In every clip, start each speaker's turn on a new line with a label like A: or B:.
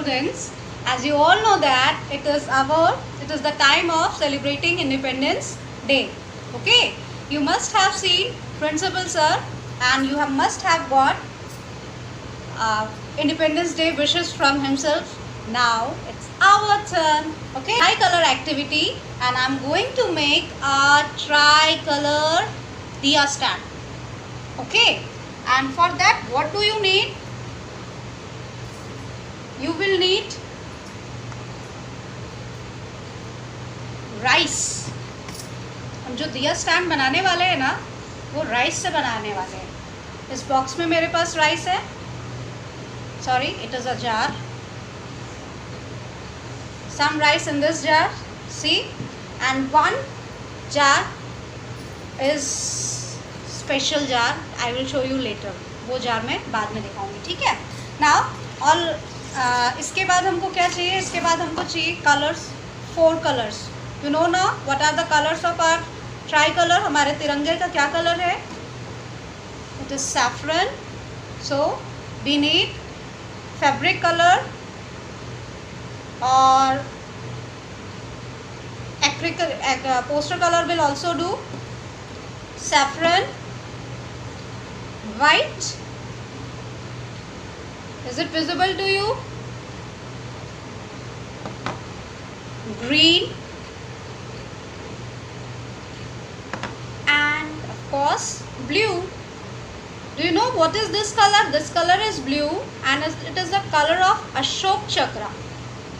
A: students, as you all know that it is the time of celebrating Independence Day. Okay, you must have seen Principal Sir and you must have got Independence Day wishes from himself. Now it's our turn. Okay, tricolor activity, and I'm going to make a tricolor diya stand. Okay, and for that what do you need? You will need rice. हम जो दिया stand बनाने वाले हैं ना, वो rice से बनाने वाले हैं. इस बॉक्स में मेरे पास राइस है. Sorry, it is a jar. Some rice in this jar, see, and one jar is special jar. I will show you later. वो जार मैं बाद में दिखाऊंगी. ठीक है. नाउ और इसके बाद हमको क्या चाहिए? इसके बाद हमको चाहिए colours. 4 colours. You know now what are the colors of our tricolor? हमारे तिरंगे का क्या कलर है? It is saffron. So we need fabric color or poster color will also do. Saffron, white. Is it visible to you? Green. Course, blue. Do you know what is this color? This color is blue and it is the color of Ashok Chakra.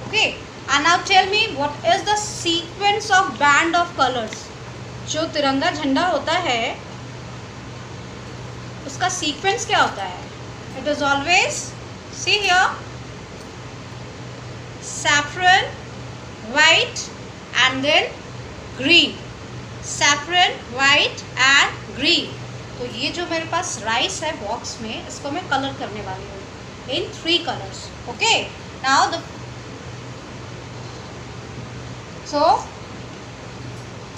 A: Okay, and now tell me what is the sequence of band of colors? जो तिरंगा झंडा होता है उसका sequence क्या होता है? It is always, see here, saffron, white and then green. Saffron, white and green. तो ये जो मेरे पास राइस है बॉक्स में, इसको मैं कलर करने वाली हूँ इन 3 कलर्स. ओके, नाउ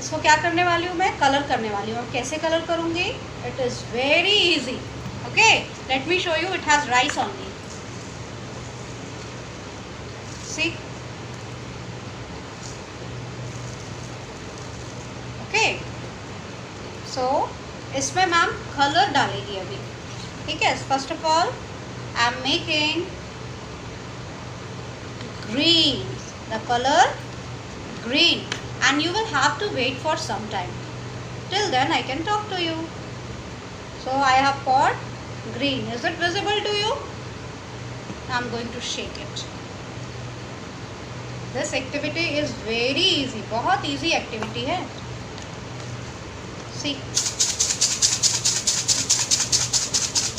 A: इसको क्या करने वाली हूँ? मैं कलर करने वाली हूँ. कैसे कलर करूँगी? It is very easy. Okay, let me show you. It has rice only. See, so इसमें मैम कलर डालेगी अभी. ठीक है. First of all I am making green, the colour green, and you will have to wait for some time. Till then I can talk to you. So I have put green. Is it visible to you? I am going to shake it. This activity is very easy. बहुत easy activity है. See,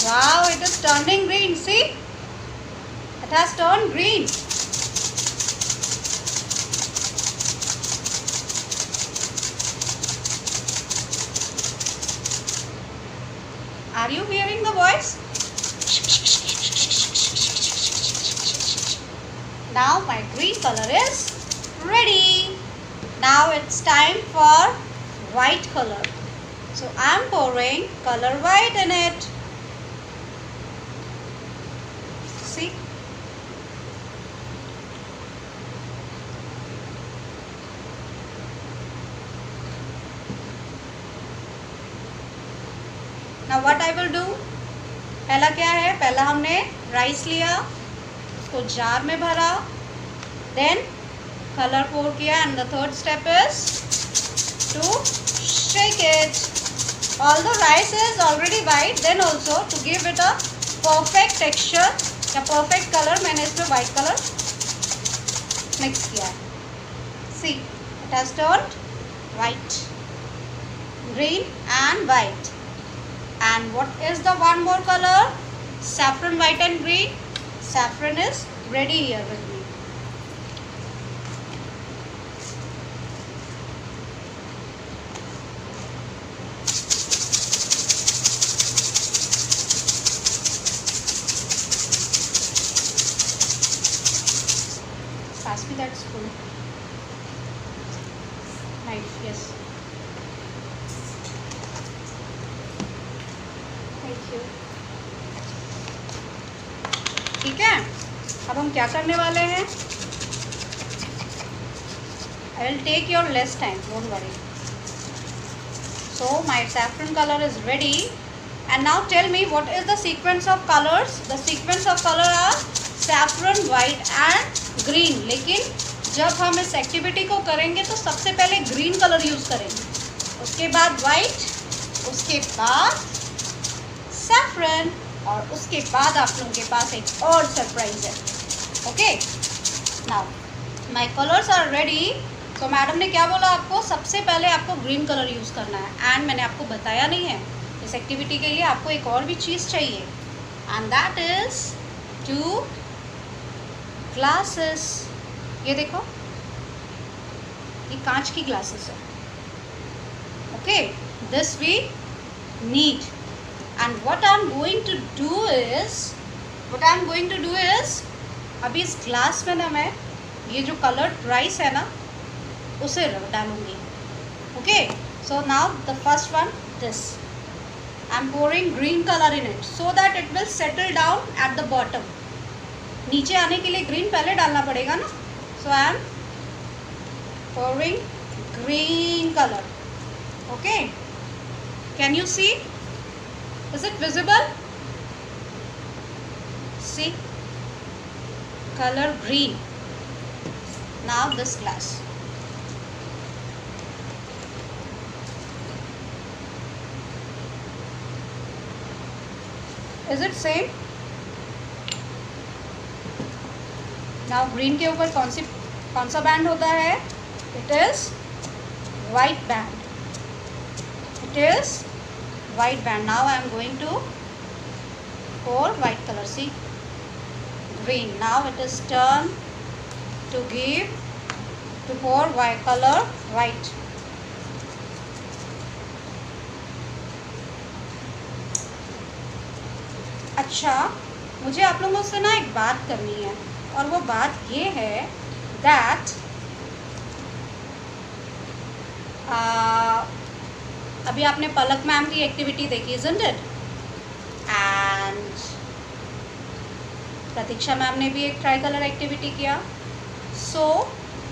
A: wow, it is turning green. See, it has turned green. Are you hearing the voice? Now my green color is ready. Now it's time for white color. So I am pouring color white in it. See? Now what I will do? पहला क्या है? पहला हमने rice लिया, उसको jar में भरा, then color pour किया, and the third step is to shake it. Although rice is already white, then also to give it a perfect texture या perfect color, मैंने इसमें white color mix किया है. See, it has turned white, green and white. And what is the one more color? Saffron, white and green. Saffron is ready here with me. Pass me that spoon. Knife, yes. Thank you. ठीक है. अब हम क्या करने वाले हैं, I will take your less time, don't worry. So my saffron color is ready, and now tell me what is the sequence of colors. The sequence of color are saffron, white and green. लेकिन जब हम इस activity को करेंगे तो सबसे पहले green colour use करेंगे, उसके बाद वाइट, उसके बाद सैफरन, और उसके बाद आप लोगों के पास एक और सरप्राइज है. Okay, now my colours are ready. तो मैडम ने क्या बोला आपको, सबसे पहले आपको ग्रीन कलर यूज़ करना है. एंड मैंने आपको बताया नहीं है, इस एक्टिविटी के लिए आपको एक और भी चीज़ चाहिए, एंड दैट इज़ 2 ग्लासेस. ये देखो, ये कांच की ग्लासेस है. Okay, this we need. And what I am going to do is अभी इस ग्लास में ना मैं ये जो कलर्ड राइस है ना उसे डालूंगी. Okay, so now the first one, this I am pouring green colour in it so that it will settle down at the bottom. नीचे आने के लिए ग्रीन पहले डालना पड़ेगा ना. So I am pouring green color. Okay, can you see? Is it visible? See, color green. Now this glass. Is it same? Now green के ऊपर कौन सा बैंड होता है? It is white band. It is white band. Now I am going to pour white color. See, green. Now it is turn to pour white color, white. अच्छा, मुझे आप लोगों से ना एक बात करनी है, और वो बात ये है दैट अभी आपने पलक मैम की एक्टिविटी देखी, isn't it? And Pratiksha ma'am ने भी एक ट्राई कलर एक्टिविटी किया. सो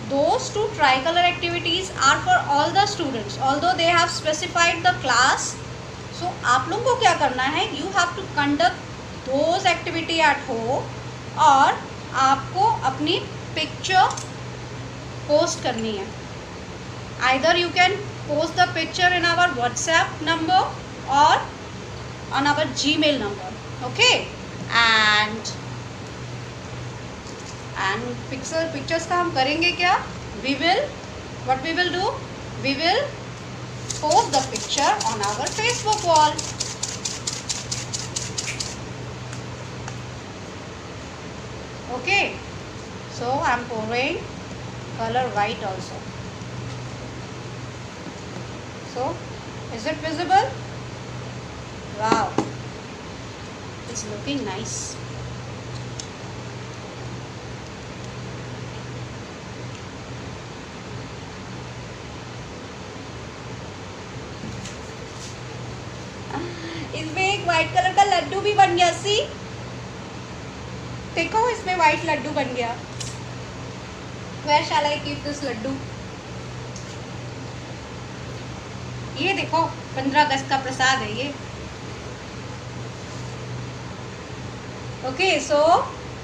A: those 2 tricolor activities are for all the students, although they have specified the class. So आप लोगों को क्या करना है, you have to conduct those activity at home, और आपको अपनी पिक्चर पोस्ट करनी है. either you can post the picture in our WhatsApp number or on our Gmail number. Okay, and pictures का हम करेंगे क्या, we will do, we will post the picture on our Facebook wall. Okay, so I am pouring color white also. So is it visible? Wow, it's looking nice. इसमें एक white colour का लड्डू भी बन गया. सी, देखो इसमें वाइट लड्डू बन गया. Where shall I keep this Laddu? ये देखो 15 अगस्त का प्रसाद है ये. Okay, so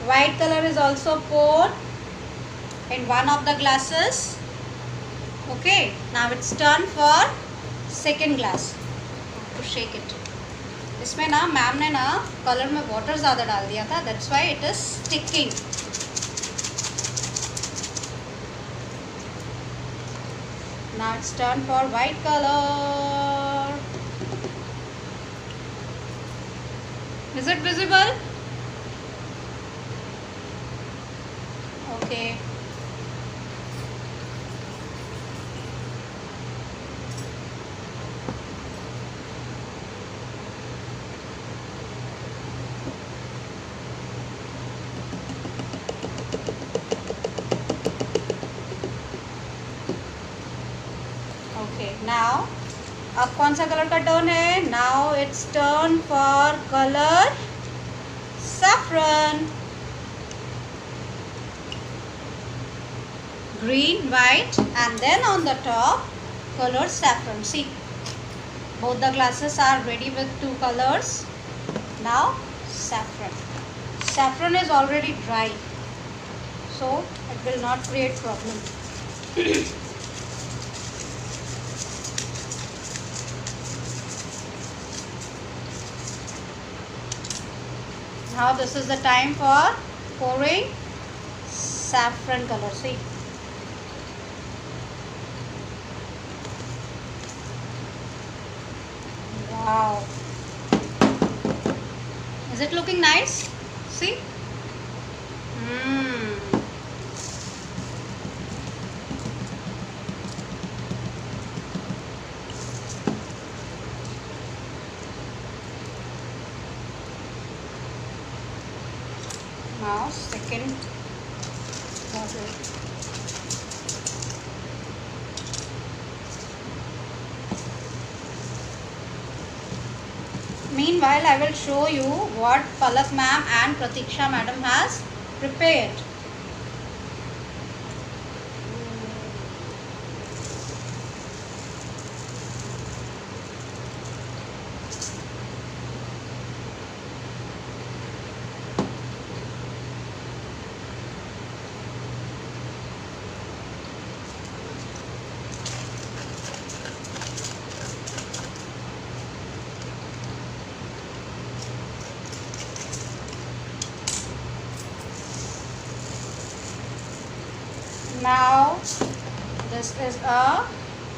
A: white color is also poured in one of the glasses. Okay, now it's turn for second glass. To shake it. इसमें ना मैम ने ना कलर में वाटर ज़्यादा डाल दिया था, that's why it is sticking. Now it's turn for white color. Is it visible? Okay. Now अब कौन सा कलर का टर्न है? Now it's turn for colour saffron. green, white, and then on the top color saffron. See, both the glasses are ready with two colors. Now saffron. Saffron is already dry, so it will not create problem. Now this is the time for pouring saffron color. See, wow, is it looking nice? See, now second bottle. Meanwhile, I will show you what Palak ma'am and Pratiksha madam has prepared. Now this is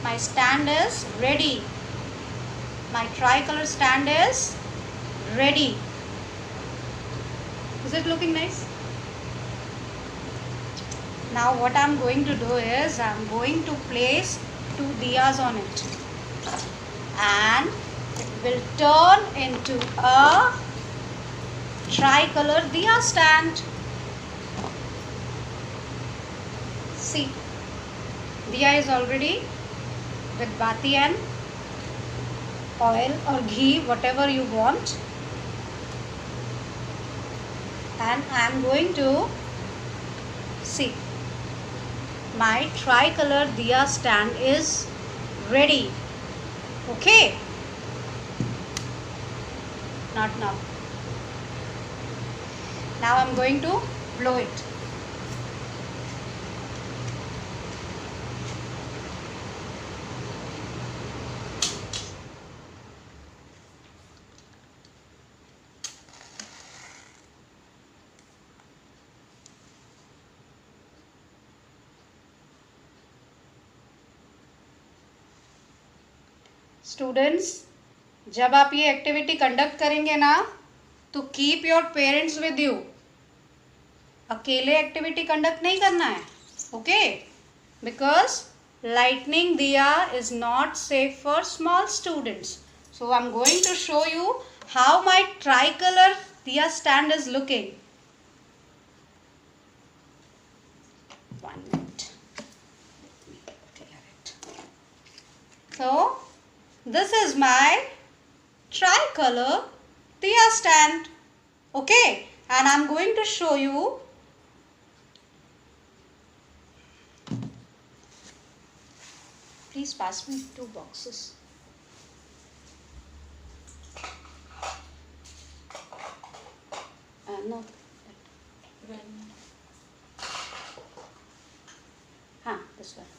A: my stand is ready. My tricolor stand is ready. Is it looking nice? Now what I'm going to do is I'm going to place two diyas on it, and it will turn into a tricolor diya stand. See, diya is already with bati and oil or ghee, whatever you want, and I am going to see my tricolor diya stand is ready. Okay, not now. Now I am going to blow it. Students, जब आप ये activity conduct करेंगे ना, तो keep your parents with you. अकेले activity conduct नहीं करना है, okay? Because lightning diya is not safe for small students. So I am going to show you how my tricolour diya stand is looking. 1 minute. Clear it. So this is my tricolor diya stand, okay? And I'm going to show you please pass me 2 boxes. No, this one.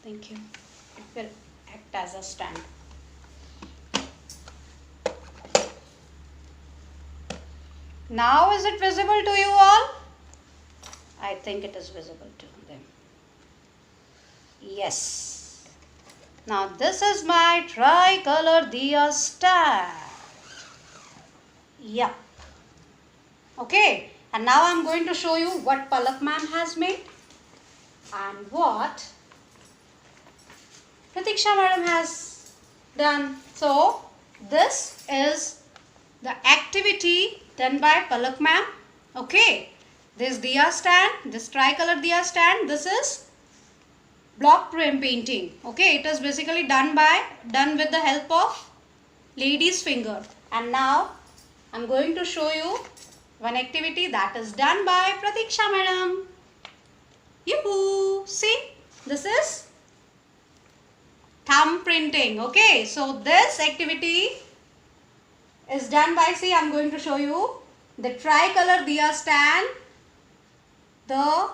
A: Thank you. It will act as a stand. Now is it visible to you all? I think it is visible to them. Yes. Now this is my tricolor diya stand. Yeah. Okay. And now I am going to show you what Palak ma'am has made and what Pratiksha madam has done. So this is the activity done by Palak ma'am. Okay, this diya stand, this tricolor diya stand, this is block painting. Okay, it is basically done with the help of lady's finger. And now I'm going to show you one activity that is done by Pratiksha madam. Yoo-hoo! See, this is thumb printing. Okay, so this activity is done by, see, I'm going to show you the tricolor diya stand, the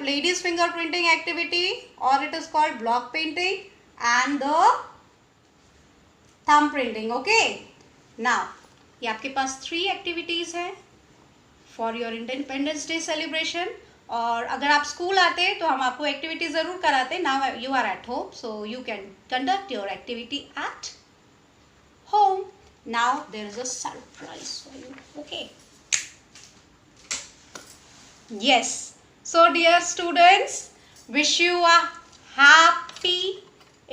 A: ladies finger printing activity, or it is called block painting, and the thumb printing. Okay, now ये आपके पास 3 activities हैं for your independence day celebration. और अगर आप school आते तो हम आपको एक्टिविटी ज़रूर कराते. Now you are at home, so you can conduct your activity at home. Now there is a surprise for you. Okay, yes, so dear students, wish you a happy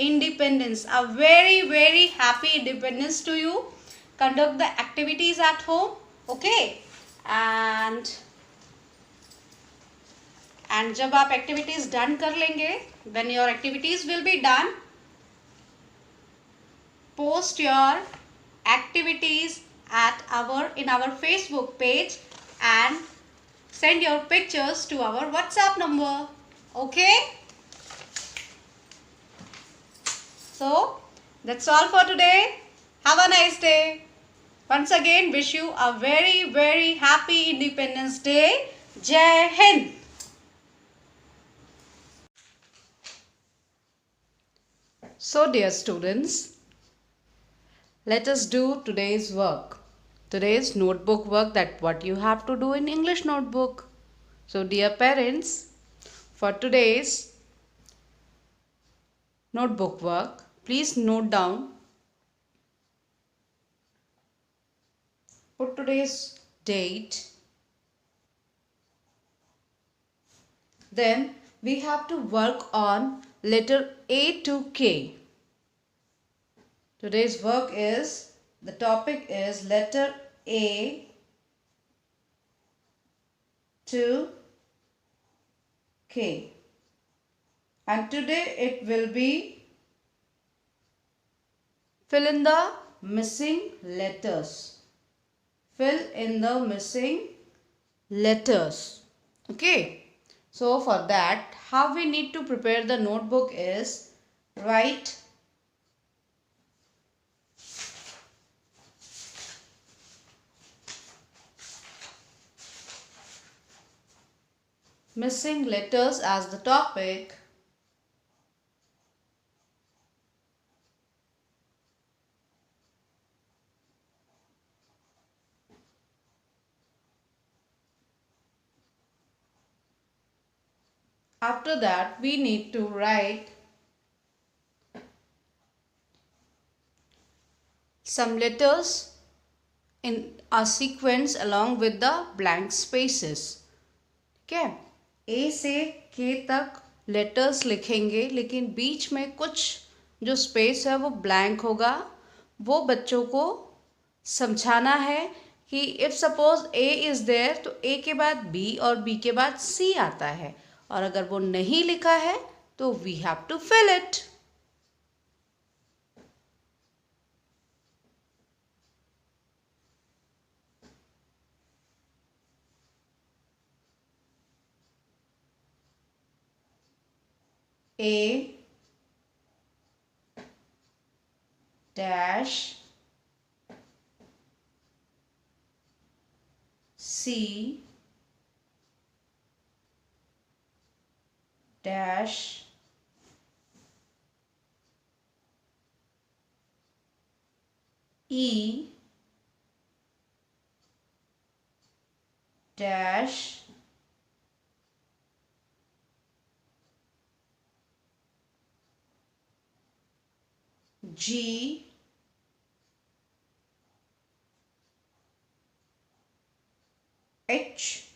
A: independence, a very very happy independence to you. Conduct the activities at home. Okay, and जब आप activities done कर लेंगे, when your activities will be done, post your activities in our Facebook page and send your pictures to our WhatsApp number. Okay, so that's all for today. Have a nice day. Once again, wish you a very very happy Independence Day. Jai Hind. So dear students, let us do today's work. Today's notebook work, that what you have to do in English notebook. So dear parents, for today's notebook work, please note down, put today's date, then we have to work on letter A to K. Today's work is, the topic is letter A to K, and today it will be fill in the missing letters. Fill in the missing letters. Okay, so for that, how we need to prepare the notebook is, write missing letters as the topic. After that, we need to write some letters in a sequence along with the blank spaces. ठीक है, A से K तक letters लिखेंगे, लेकिन बीच में कुछ जो space है वो ब्लैंक होगा. वो बच्चों को समझाना है कि if suppose A is there, तो A के बाद B और B के बाद C आता है, और अगर वो नहीं लिखा है तो we have to fill it. A dash C dash E dash G H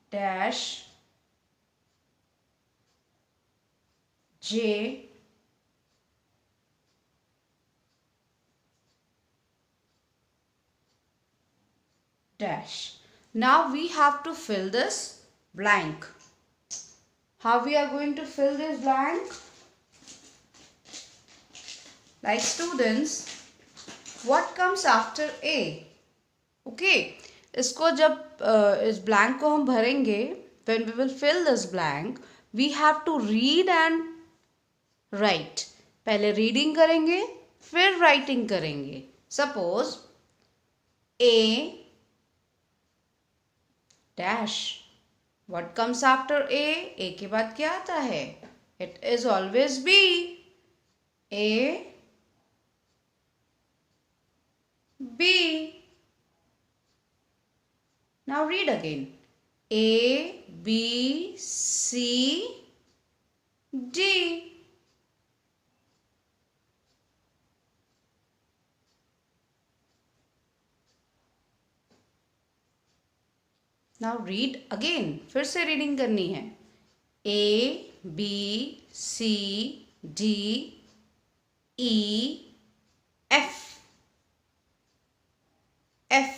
A: dash J dash. Now we have to fill this blank. How we are going to fill this blank? Like students, what comes after A? Okay, इसको जब इस blank को हम भरेंगे, when we will fill this blank, we have to read and write. पहले reading करेंगे, फिर writing करेंगे. Suppose A dash. What comes after A? A के बाद क्या आता है? It is always B. A B. Now read again. A, B, C, D. Now read again. फिर से रीडिंग करनी है. A, B, C, D, E, F. F.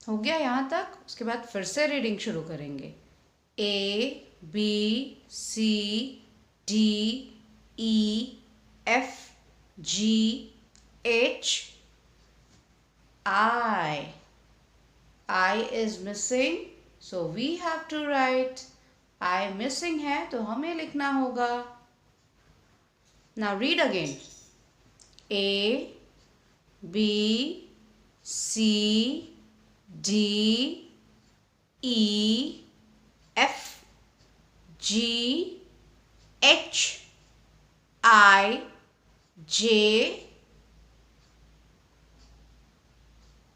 A: हो गया यहाँ तक. उसके बाद फिर से रीडिंग शुरू करेंगे. A, B, C, D, E, F, G, H, I. I is missing, so we have to write. I missing है तो हमें लिखना होगा. Now read again. A, B, C, D, E, F, G, H, I, J,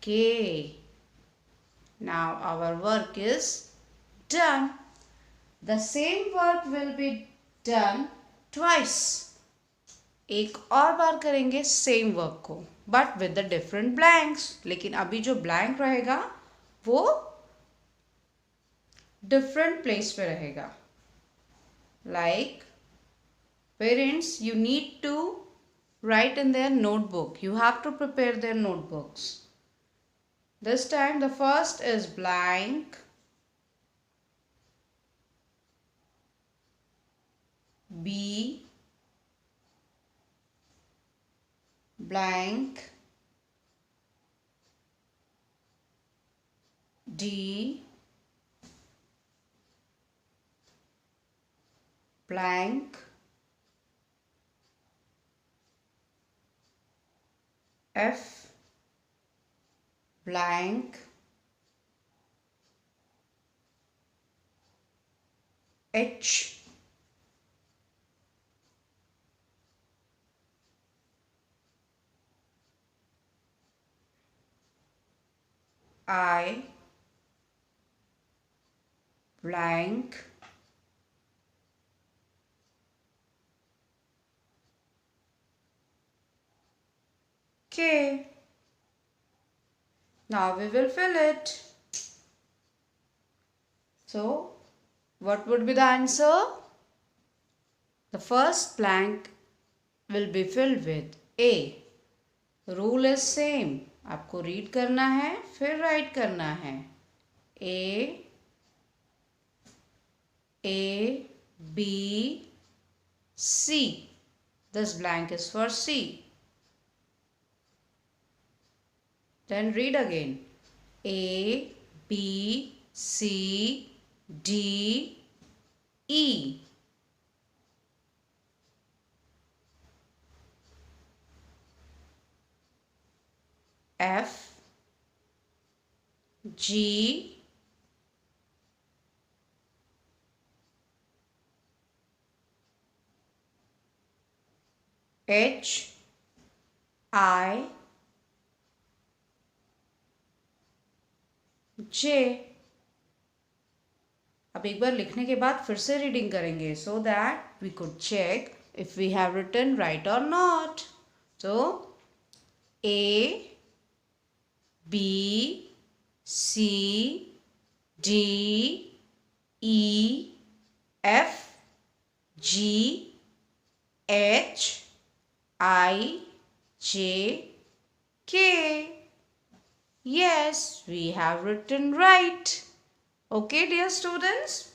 A: K. Now our work is done. The same work will be done twice. एक और बार करेंगे same work को, but with the different blanks. लेकिन अभी जो blank रहेगा वो different place पे रहेगा. Like parents, you need to write in their notebook. You have to prepare their notebooks. This time the first is blank. B, blank, D, blank, F, blank, H, I, blank, K. Now we will fill it. So, what would be the answer? The first blank will be filled with A. Rule is same. आपको read करना है, फिर right करना है. A, B, C. This blank is for C. Then read again. A, B, C, D, E. F, G, H, I, J. अब एक बार लिखने के बाद फिर से रीडिंग करेंगे so that we could check if we have written right or not. So A, B, C, D, E, F, G, H, I, J, K. Yes, we have written right. Okay, dear students.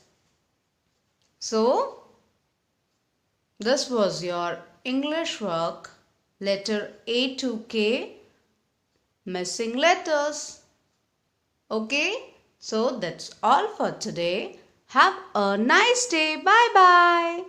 A: So, this was your English work, letter A to K, missing letters. Okay, so that's all for today. Have a nice day. Bye bye.